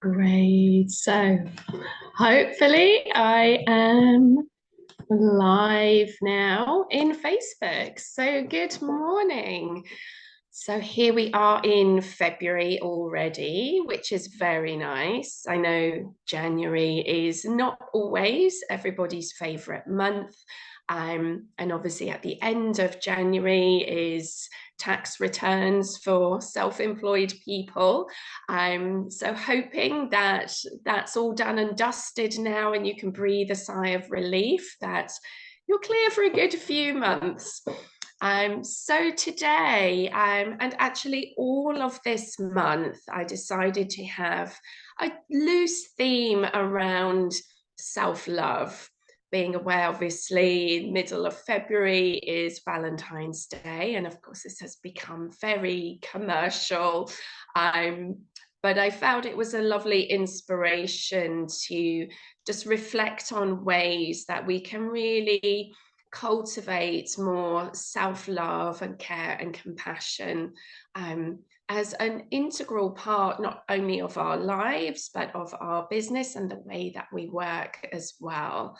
Great. So hopefully I am live now in Facebook. So good morning. So here we are in February already, which is very nice. I know January is not always everybody's favorite month. And obviously at the end of January is tax returns for self-employed people. So hoping that that's all done and dusted now and you can breathe a sigh of relief that you're clear for a good few months. So today, and actually all of this month, I decided to have a loose theme around self-love. Being aware, obviously, middle of February is Valentine's Day, and of course, this has become very commercial. But I found it was a lovely inspiration to just reflect on ways that we can really cultivate more self-love and care and compassion as an integral part not only of our lives but of our business and the way that we work as well.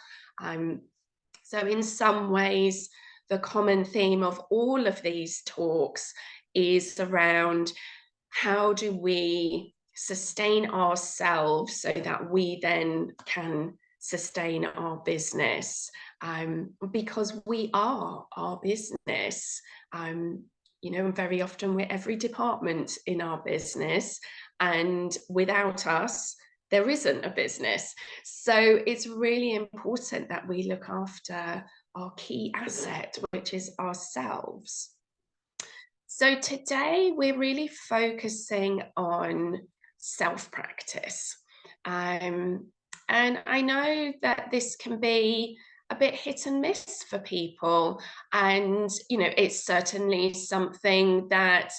So in some ways, the common theme of all of these talks is around how do we sustain ourselves so that we then can sustain our business, because we are our business. You know, and very often we're every department in our business, and without us, there isn't a business. So it's really important that we look after our key asset, which is ourselves. So today we're really focusing on self-practice. And I know that this can be a bit hit and miss for people. And, you know, it's certainly something that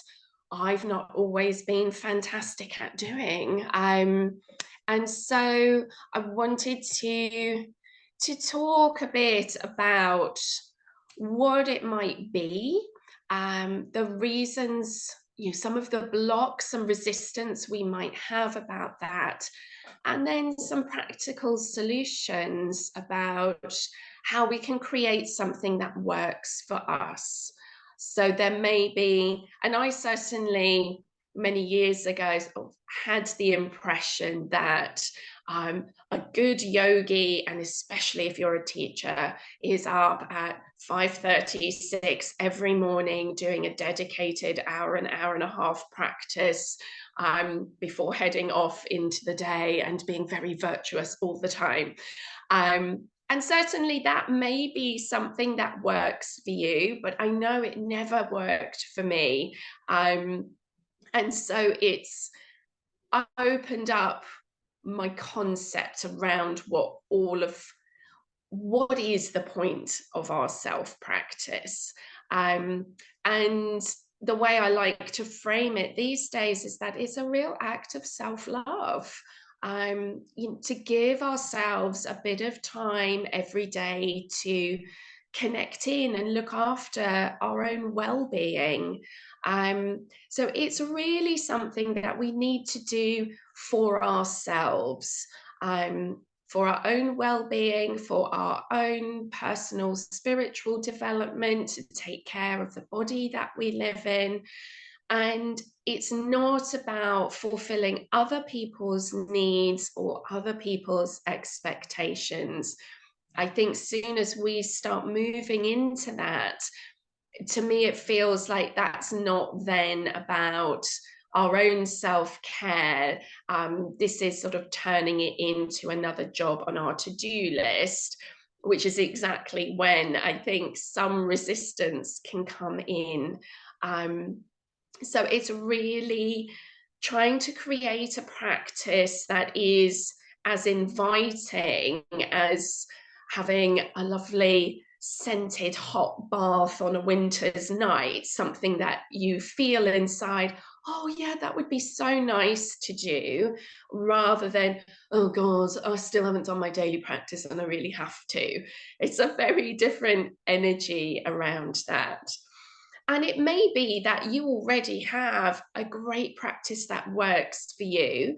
I've not always been fantastic at doing. And so I wanted to talk a bit about what it might be, the reasons, you know, some of the blocks and resistance we might have about that, and then some practical solutions about how we can create something that works for us. So there may be, and I certainly many years ago had the impression that a good yogi, and especially if you're a teacher, is up at 5:36 every morning doing a dedicated hour, an hour and a half practice before heading off into the day and being very virtuous all the time. And certainly that may be something that works for you, but I know it never worked for me. And so it's opened up my concept around what is the point of our self-practice. And the way I like to frame it these days is that it's a real act of self-love. You know, to give ourselves a bit of time every day to connect in and look after our own well-being. So it's really something that we need to do for ourselves, for our own well-being, for our own personal spiritual development, to take care of the body that we live in. And it's not about fulfilling other people's needs or other people's expectations. I think soon as we start moving into that, to me, it feels like that's not then about our own self-care. This is sort of turning it into another job on our to-do list, which is exactly when I think some resistance can come in. So it's really trying to create a practice that is as inviting as having a lovely scented hot bath on a winter's night, something that you feel inside, oh yeah, that would be so nice to do, rather than, oh God, I still haven't done my daily practice and I really have to. It's a very different energy around that. And it may be that you already have a great practice that works for you.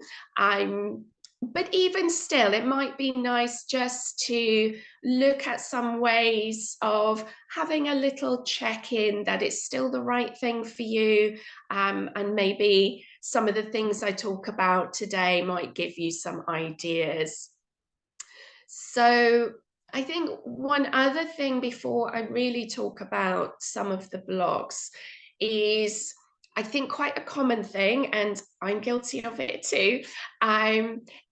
But even still, it might be nice just to look at some ways of having a little check-in that it's still the right thing for you. And maybe some of the things I talk about today might give you some ideas. So I think one other thing before I really talk about some of the blocks is, I think quite a common thing, and I'm guilty of it too,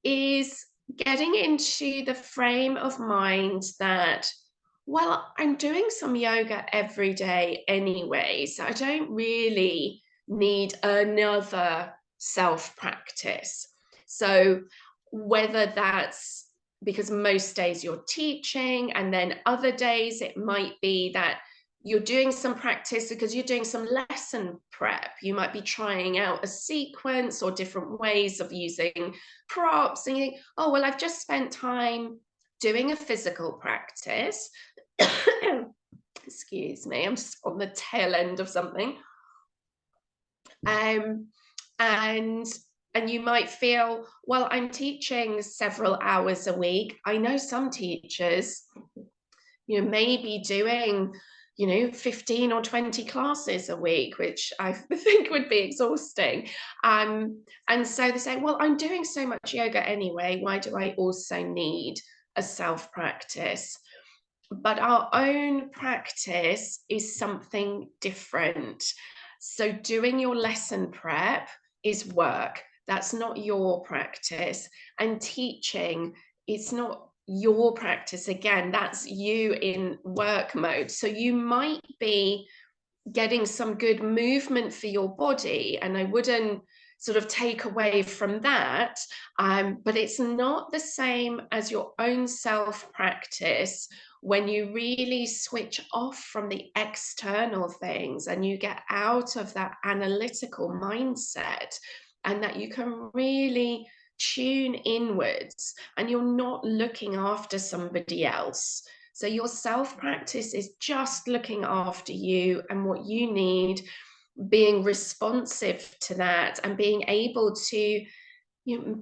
is getting into the frame of mind that, well, I'm doing some yoga every day anyway, so I don't really need another self-practice. So whether that's because most days you're teaching, and then other days it might be that you're doing some practice because you're doing some lesson prep. You might be trying out a sequence or different ways of using props, and you think, oh, well, I've just spent time doing a physical practice. Excuse me, I'm just on the tail end of something. And you might feel, well, I'm teaching several hours a week. I know some teachers, maybe doing, 15 or 20 classes a week, which I think would be exhausting. And so they say, well, I'm doing so much yoga anyway. Why do I also need a self-practice? But our own practice is something different. So doing your lesson prep is work. That's not your practice. And teaching, it's not your practice. Again, that's you in work mode. So you might be getting some good movement for your body, and I wouldn't sort of take away from that, but it's not the same as your own self practice when you really switch off from the external things and you get out of that analytical mindset, and that you can really tune inwards and you're not looking after somebody else. So your self-practice is just looking after you and what you need, being responsive to that, and being able to,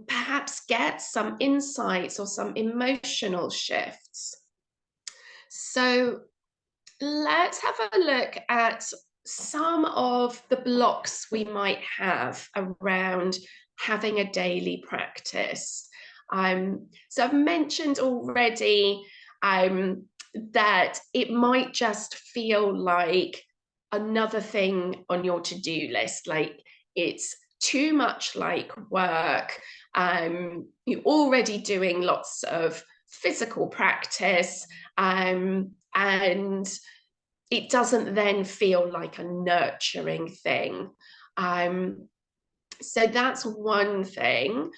perhaps get some insights or some emotional shifts. So let's have a look at some of the blocks we might have around having a daily practice. So I've mentioned already that it might just feel like another thing on your to-do list, like it's too much like work. You're already doing lots of physical practice, and it doesn't then feel like a nurturing thing. So that's one thing.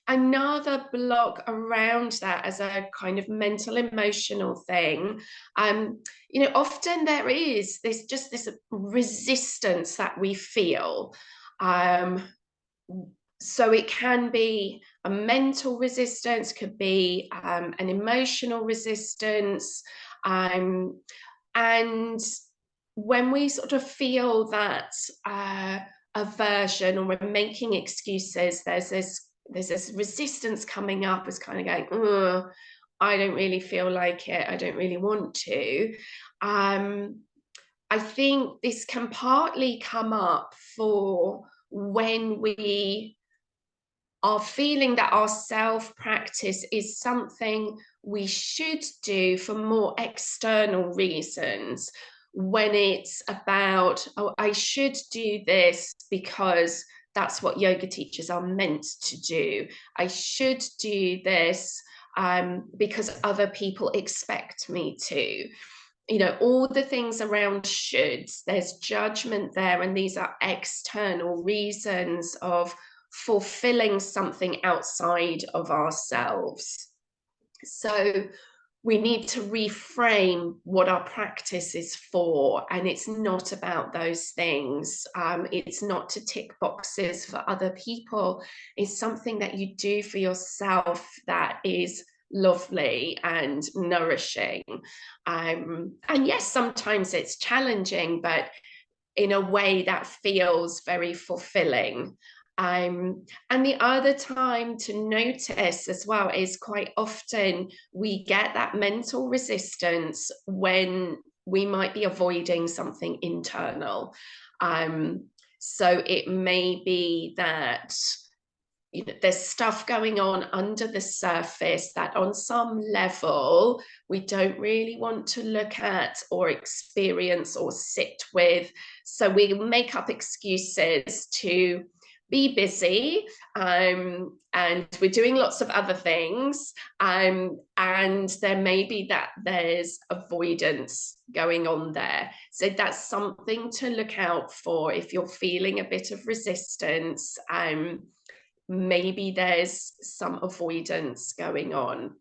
Another block around that as a kind of mental emotional thing, often there is this resistance that we feel. So it can be a mental resistance, could be an emotional resistance, and when we sort of feel that aversion, or we're making excuses, there's this resistance coming up as kind of going, oh, I don't really feel like it, I don't really want to. I think this can partly come up for when we are feeling that our self-practice is something we should do for more external reasons, when it's about, oh, I should do this because that's what yoga teachers are meant to do. I should do this because other people expect me to. All the things around shoulds, there's judgment there, and these are external reasons of fulfilling something outside of ourselves. So we need to reframe what our practice is for, and it's not about those things. It's not to tick boxes for other people. It's something that you do for yourself that is lovely and nourishing. And yes, sometimes it's challenging, but in a way that feels very fulfilling. And the other time to notice as well is quite often we get that mental resistance when we might be avoiding something internal. So it may be that there's stuff going on under the surface that on some level we don't really want to look at or experience or sit with. So we make up excuses to be busy, and we're doing lots of other things, and there may be that there's avoidance going on there. So that's something to look out for if you're feeling a bit of resistance. Maybe there's some avoidance going on.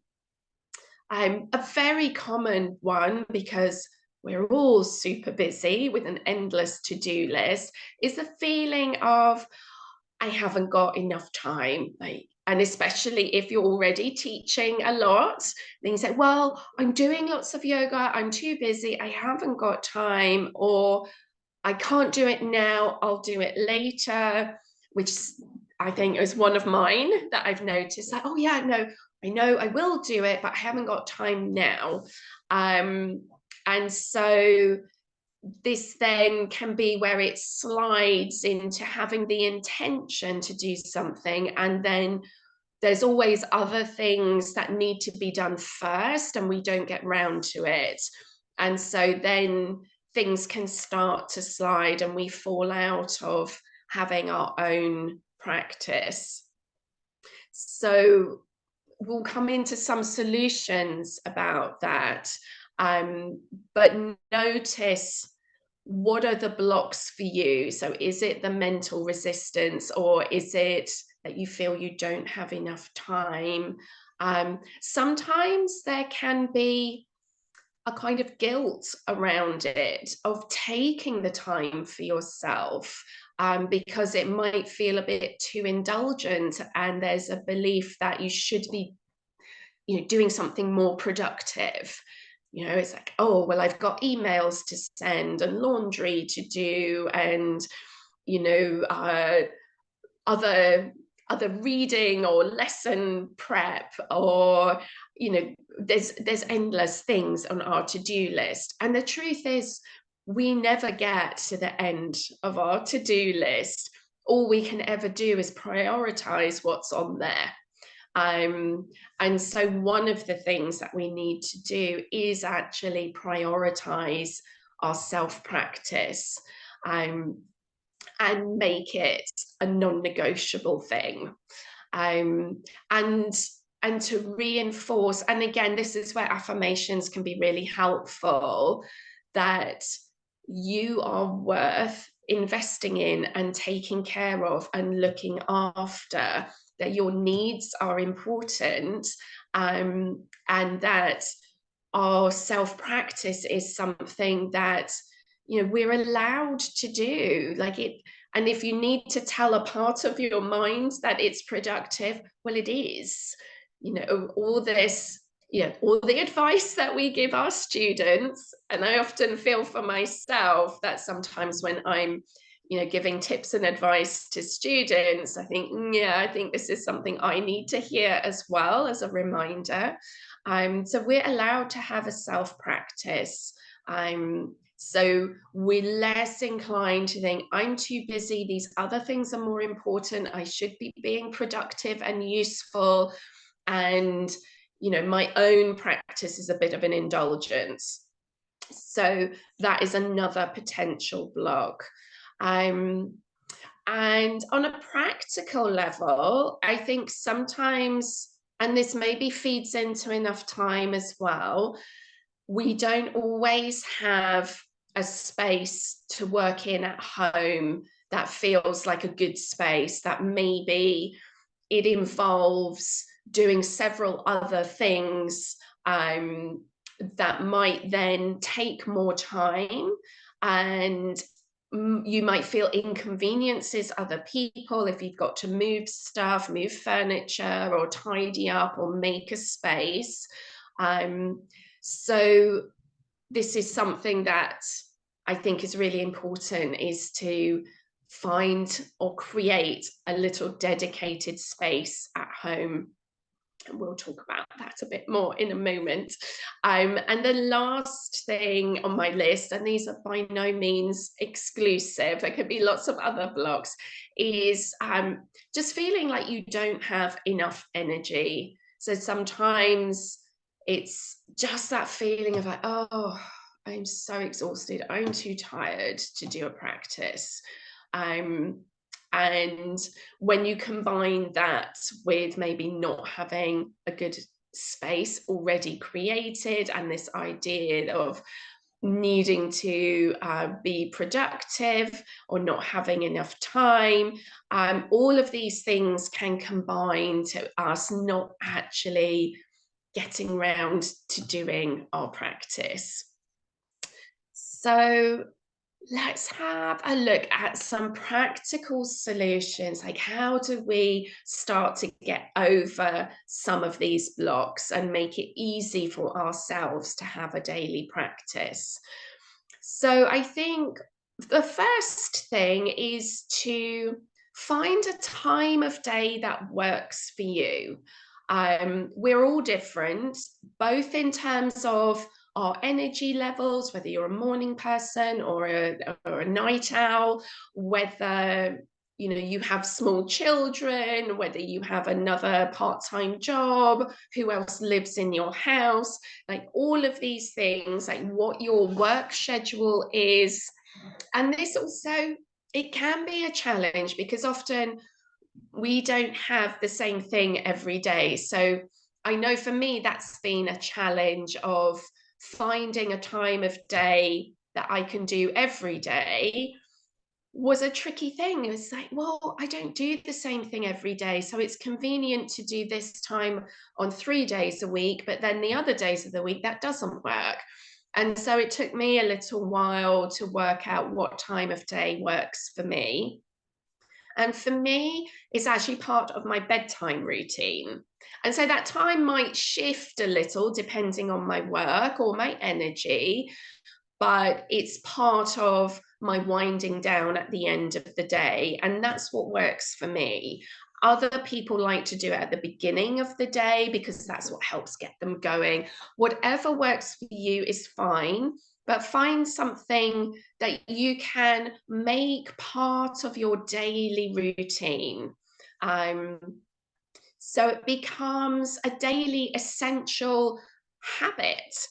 A very common one, because we're all super busy with an endless to-do list, is the feeling of, I haven't got enough time. And especially if you're already teaching a lot, then you say, well, I'm doing lots of yoga, I'm too busy, I haven't got time, or I can't do it now, I'll do it later, which I think is one of mine that I've noticed, like, oh yeah, no, I know I will do it, but I haven't got time now. And so this then can be where it slides into having the intention to do something, and then there's always other things that need to be done first and we don't get round to it. And so then things can start to slide and we fall out of having our own practice. So we'll come into some solutions about that, but notice, what are the blocks for you? So is it the mental resistance, or is it that you feel you don't have enough time? Sometimes there can be a kind of guilt around it, of taking the time for yourself, because it might feel a bit too indulgent, and there's a belief that you should be, doing something more productive. It's like, oh, well, I've got emails to send and laundry to do, and other reading or lesson prep, or there's endless things on our to-do list. And the truth is, we never get to the end of our to-do list. All we can ever do is prioritize what's on there. And so one of the things that we need to do is actually prioritize our self-practice, and make it a non-negotiable thing. And to reinforce, and again, this is where affirmations can be really helpful, that you are worth investing in and taking care of and looking after, that your needs are important, and that our self-practice is something that we're allowed to do. And if you need to tell a part of your mind that it's productive, well, it is. All this, all the advice that we give our students, and I often feel for myself that sometimes when I'm giving tips and advice to students, I think, I think this is something I need to hear as well, as a reminder. So we're allowed to have a self-practice. So we're less inclined to think, I'm too busy, these other things are more important, I should be being productive and useful, and my own practice is a bit of an indulgence. So that is another potential block. And on a practical level, I think sometimes, and this maybe feeds into enough time as well, we don't always have a space to work in at home that feels like a good space, that maybe it involves doing several other things that might then take more time, and you might feel inconveniences other people if you've got to move stuff, move furniture, or tidy up, or make a space. So this is something that I think is really important, is to find or create a little dedicated space at home. And we'll talk about that a bit more in a moment. And the last thing on my list, and these are by no means exclusive, there could be lots of other blocks, is just feeling like you don't have enough energy. So sometimes it's just that feeling of like, oh, I'm so exhausted, I'm too tired to do a practice. And when you combine that with maybe not having a good space already created, and this idea of needing to be productive or not having enough time, all of these things can combine to us not actually getting around to doing our practice. So let's have a look at some practical solutions. Like, how do we start to get over some of these blocks and make it easy for ourselves to have a daily practice? So I think the first thing is to find a time of day that works for you. We're all different, both in terms of our energy levels, whether you're a morning person or a night owl, whether you have small children, whether you have another part-time job, who else lives in your house, like all of these things, like what your work schedule is. And this also, it can be a challenge because often we don't have the same thing every day. So I know for me, that's been a challenge of finding a time of day that I can do every day was a tricky thing. It was like, well, I don't do the same thing every day. So it's convenient to do this time on 3 days a week, but then the other days of the week, that doesn't work. And so it took me a little while to work out what time of day works for me. And for me, it's actually part of my bedtime routine. And so that time might shift a little depending on my work or my energy, but it's part of my winding down at the end of the day. And that's what works for me. Other people like to do it at the beginning of the day because that's what helps get them going. Whatever works for you is fine, but find something that you can make part of your daily routine. So it becomes a daily essential habit,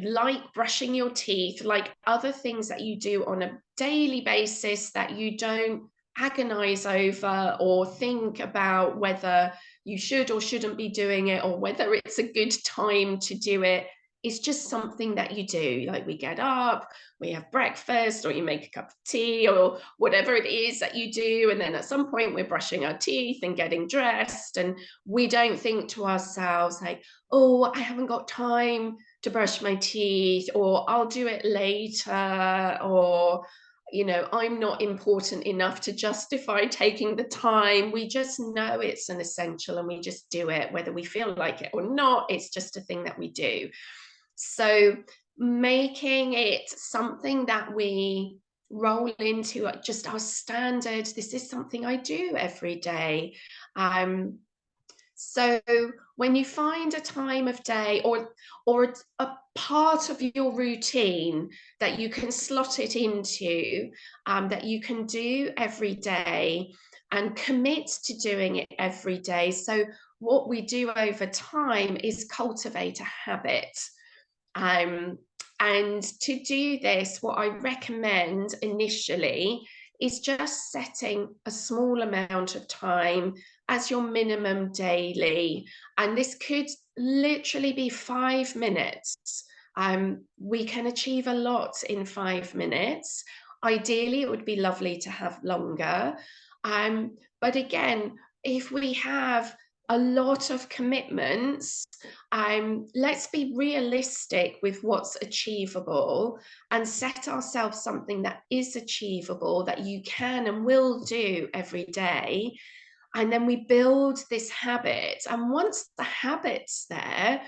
like brushing your teeth, like other things that you do on a daily basis that you don't agonize over or think about whether you should or shouldn't be doing it or whether it's a good time to do it. It's just something that you do. Like, we get up, we have breakfast, or you make a cup of tea, or whatever it is that you do. And then at some point we're brushing our teeth and getting dressed. And we don't think to ourselves like, oh, I haven't got time to brush my teeth, or I'll do it later, or I'm not important enough to justify taking the time. We just know it's an essential and we just do it, whether we feel like it or not. It's just a thing that we do. So making it something that we roll into just our standard, this is something I do every day. So when you find a time of day or a part of your routine that you can slot it into, that you can do every day and commit to doing it every day. So what we do over time is cultivate a habit. And to do this, what I recommend initially is just setting a small amount of time as your minimum daily. And this could literally be 5 minutes. We can achieve a lot in 5 minutes. Ideally, it would be lovely to have longer. But again, if we have a lot of commitments, let's be realistic with what's achievable and set ourselves something that is achievable, that you can and will do every day. And then we build this habit. And once the habit's there,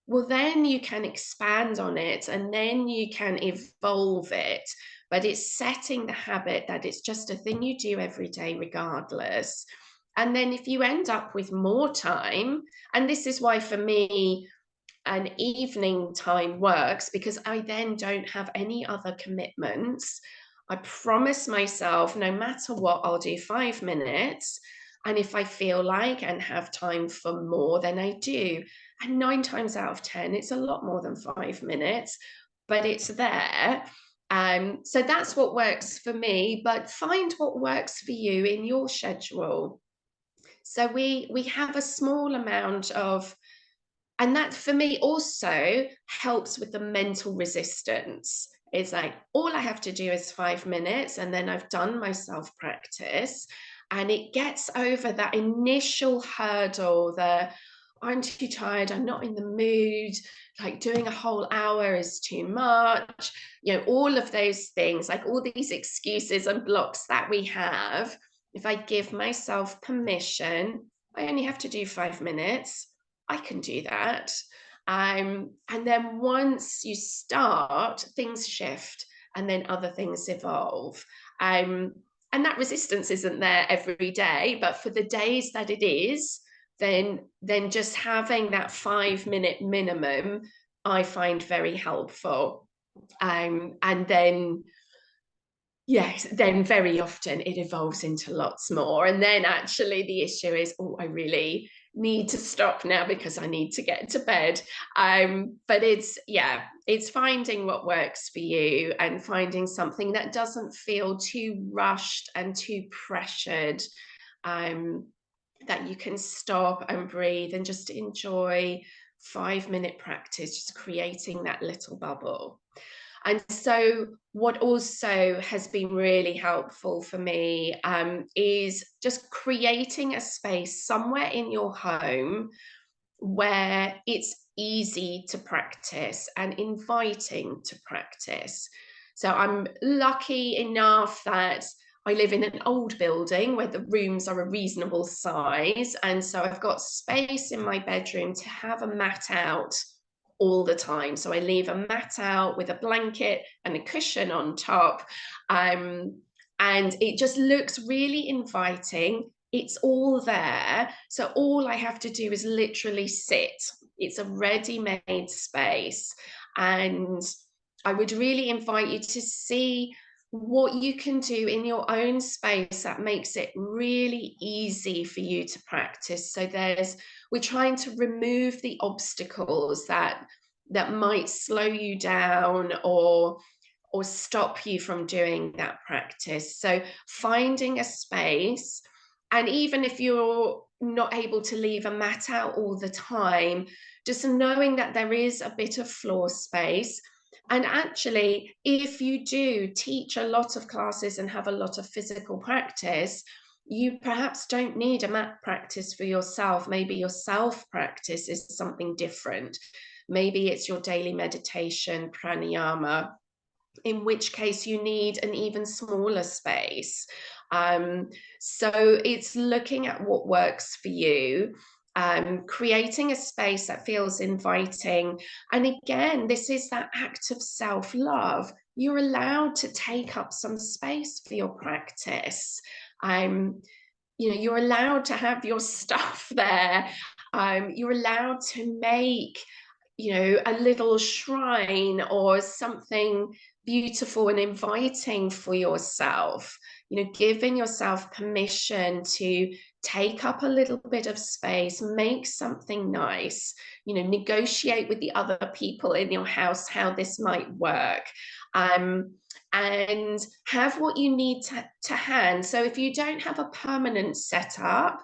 well, then you can expand on it and then you can evolve it. But it's setting the habit that it's just a thing you do every day, regardless. And then if you end up with more time, and this is why for me, an evening time works, because I then don't have any other commitments. I promise myself, no matter what, I'll do 5 minutes. And if I feel like and have time for more, then I do. And 9 times out of 10, it's a lot more than 5 minutes, but it's there. So that's what works for me, but find what works for you in your schedule. So we have a small amount of, and that for me also helps with the mental resistance. It's like, all I have to do is 5 minutes and then I've done my self-practice, and it gets over that initial hurdle, the I'm too tired, I'm not in the mood, like doing a whole hour is too much, all of those things, like all these excuses and blocks that we have. If I give myself permission, I only have to do 5 minutes, I can do that. And then once you start, things shift and then other things evolve. And that resistance isn't there every day, but for the days that it is, then just having that 5 minute minimum, I find very helpful. And then, yes, then very often it evolves into lots more. And then actually the issue is, oh, I really need to stop now because I need to get to bed. But it's finding what works for you and finding something that doesn't feel too rushed and too pressured, that you can stop and breathe and just enjoy 5 minute practice, just creating that little bubble. And so what also has been really helpful for me is just creating a space somewhere in your home where it's easy to practice and inviting to practice. So I'm lucky enough that I live in an old building where the rooms are a reasonable size. And so I've got space in my bedroom to have a mat out all the time. So I leave a mat out with a blanket and a cushion on top. And it just looks really inviting. It's all there. So all I have to do is literally sit. It's a ready-made space. And I would really invite you to see what you can do in your own space that makes it really easy for you to practice. So we're trying to remove the obstacles that might slow you down or stop you from doing that practice. So finding a space, and even if you're not able to leave a mat out all the time, just knowing that there is a bit of floor space. And actually, if you do teach a lot of classes and have a lot of physical practice, you perhaps don't need a mat practice for yourself. Maybe your self-practice is something different. Maybe it's your daily meditation, pranayama, in which case you need an even smaller space. So it's looking at what works for you, creating a space that feels inviting. And again, this is that act of self-love. You're allowed to take up some space for your practice. You're allowed to have your stuff there. You're allowed to make a little shrine or something beautiful and inviting for yourself, giving yourself permission to take up a little bit of space, make something nice, negotiate with the other people in your house how this might work, and have what you need to hand. So if you don't have a permanent setup,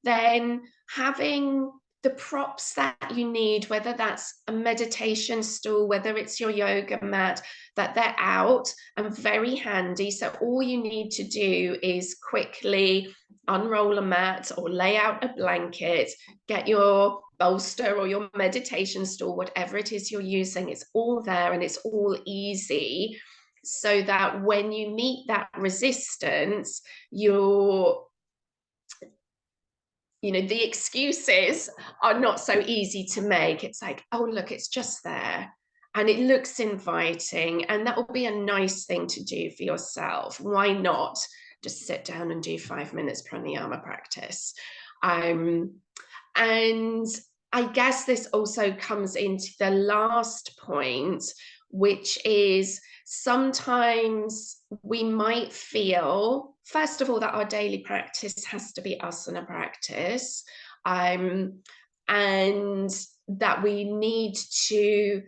then having the props that you need, whether that's a meditation stool, whether it's your yoga mat, that they're out and very handy. So all you need to do is quickly unroll a mat or lay out a blanket, get your bolster or your meditation stool, whatever it is you're using, it's all there and it's all easy, so that when you meet that resistance, the excuses are not so easy to make. It's like, oh, look, it's just there. And it looks inviting. And that will be a nice thing to do for yourself. Why not just sit down and do 5 minutes pranayama practice? And I guess this also comes into the last point, which is sometimes we might feel, first of all, that our daily practice has to be asana practice, and that we need to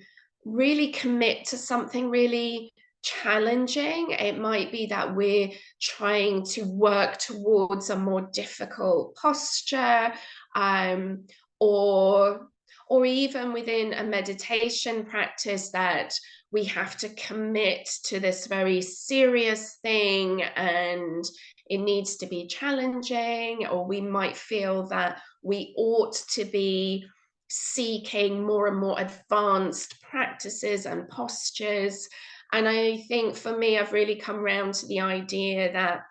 really commit to something really challenging. It might be that we're trying to work towards a more difficult posture, or even within a meditation practice, that we have to commit to this very serious thing and it needs to be challenging, or we might feel that we ought to be seeking more and more advanced practices and postures. And I think for me, I've really come around to the idea that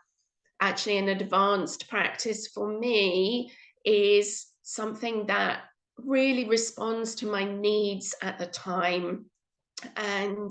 actually an advanced practice for me is something that really responds to my needs at the time. And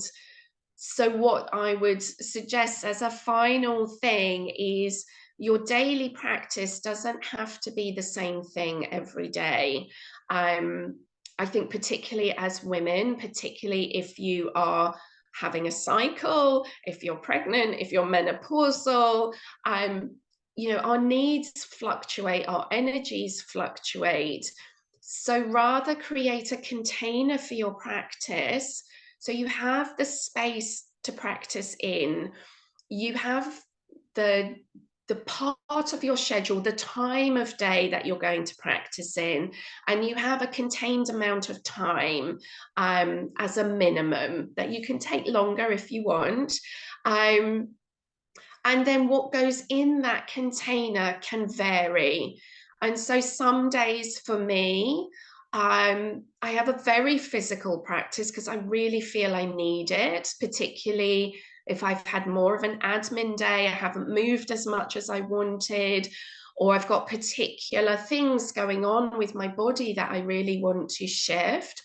so what I would suggest as a final thing is your daily practice doesn't have to be the same thing every day. I think particularly as women, particularly if you are having a cycle, if you're pregnant, if you're menopausal, our needs fluctuate, our energies fluctuate. So rather create a container for your practice, so you have the space to practice in, you have the part of your schedule, the time of day that you're going to practice in, and you have a contained amount of time as a minimum, that you can take longer if you want. And then what goes in that container can vary. And so some days for me, I have a very physical practice because I really feel I need it, particularly if I've had more of an admin day, I haven't moved as much as I wanted, or I've got particular things going on with my body that I really want to shift.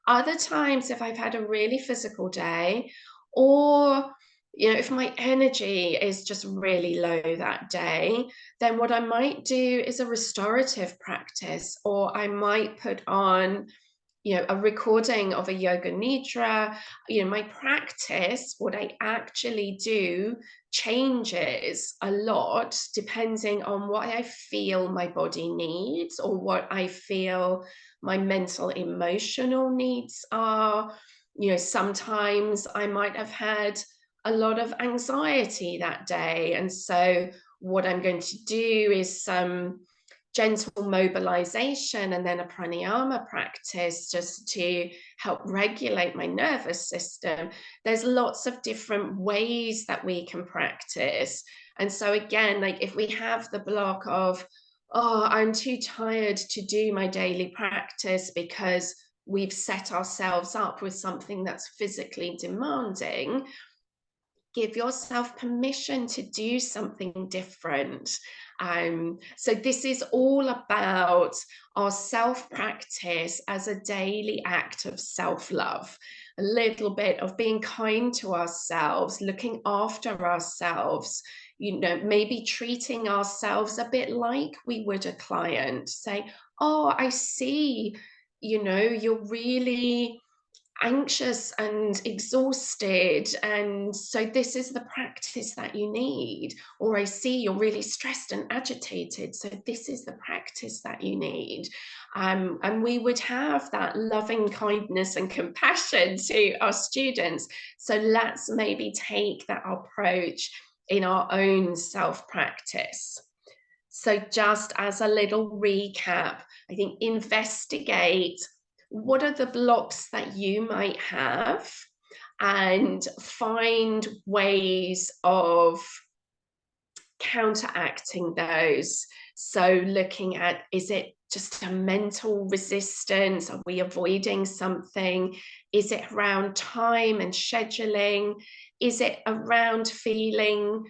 Other times, if I've had a really physical day, or if my energy is just really low that day, then what I might do is a restorative practice, or I might put on, a recording of a yoga nidra. My practice, what I actually do, changes a lot depending on what I feel my body needs, or what I feel my mental emotional needs are. Sometimes I might have had a lot of anxiety that day, and so what I'm going to do is some gentle mobilization and then a pranayama practice just to help regulate my nervous system. There's lots of different ways that we can practice. And so again, like if we have the block of, oh, I'm too tired to do my daily practice because we've set ourselves up with something that's physically demanding, give yourself permission to do something different. So this is all about our self-practice as a daily act of self-love, a little bit of being kind to ourselves, looking after ourselves, maybe treating ourselves a bit like we would a client. Say, oh, I see, you're really anxious and exhausted, and so this is the practice that you need. Or I see you're really stressed and agitated, so this is the practice that you need. And we would have that loving kindness and compassion to our students. So let's maybe take that approach in our own self-practice. So just as a little recap, I think investigate what are the blocks that you might have and find ways of counteracting those. So looking at, is it just a mental resistance? Are we avoiding something? Is it around time and scheduling? Is it around feeling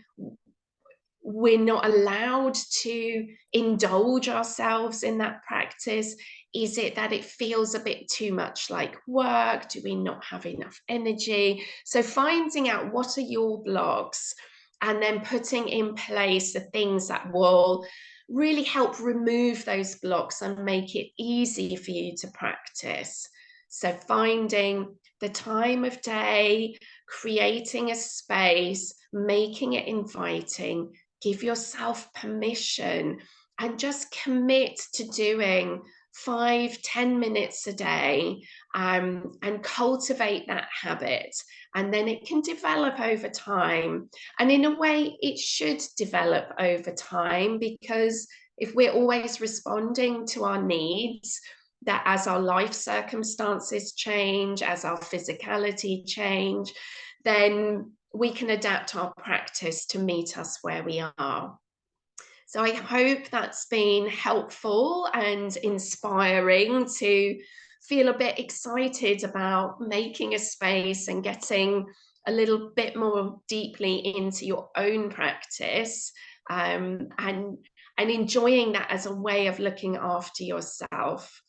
we're not allowed to indulge ourselves in that practice? Is it that it feels a bit too much like work? Do we not have enough energy? So finding out what are your blocks and then putting in place the things that will really help remove those blocks and make it easy for you to practice. So finding the time of day, creating a space, making it inviting, give yourself permission and just commit to doing 5-10 minutes a day, and cultivate that habit. And then it can develop over time. And in a way, it should develop over time, because if we're always responding to our needs, that as our life circumstances change, as our physicality change, then we can adapt our practice to meet us where we are. So I hope that's been helpful and inspiring to feel a bit excited about making a space and getting a little bit more deeply into your own practice, and enjoying that as a way of looking after yourself.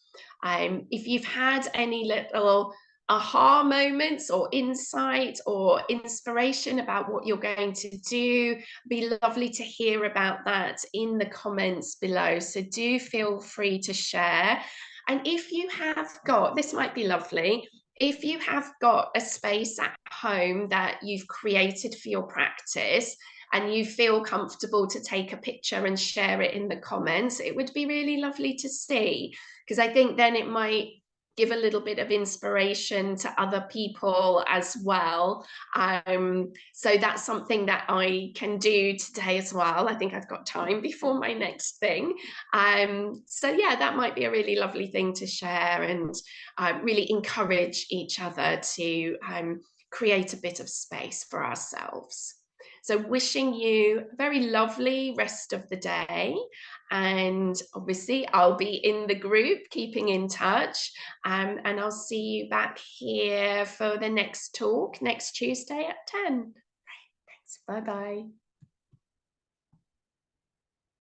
If you've had any little aha moments or insight or inspiration about what you're going to do, it'd be lovely to hear about that in the comments below. So do feel free to share. And if you have got, this might be lovely, if you have got a space at home that you've created for your practice and you feel comfortable to take a picture and share it in the comments, it would be really lovely to see, because I think then it might give a little bit of inspiration to other people as well. So that's something that I can do today as well. I think I've got time before my next thing. So yeah, that might be a really lovely thing to share, and really encourage each other to create a bit of space for ourselves. So wishing you a very lovely rest of the day. And obviously I'll be in the group, keeping in touch. And I'll see you back here for the next talk next Tuesday at 10. Right, thanks. Bye-bye.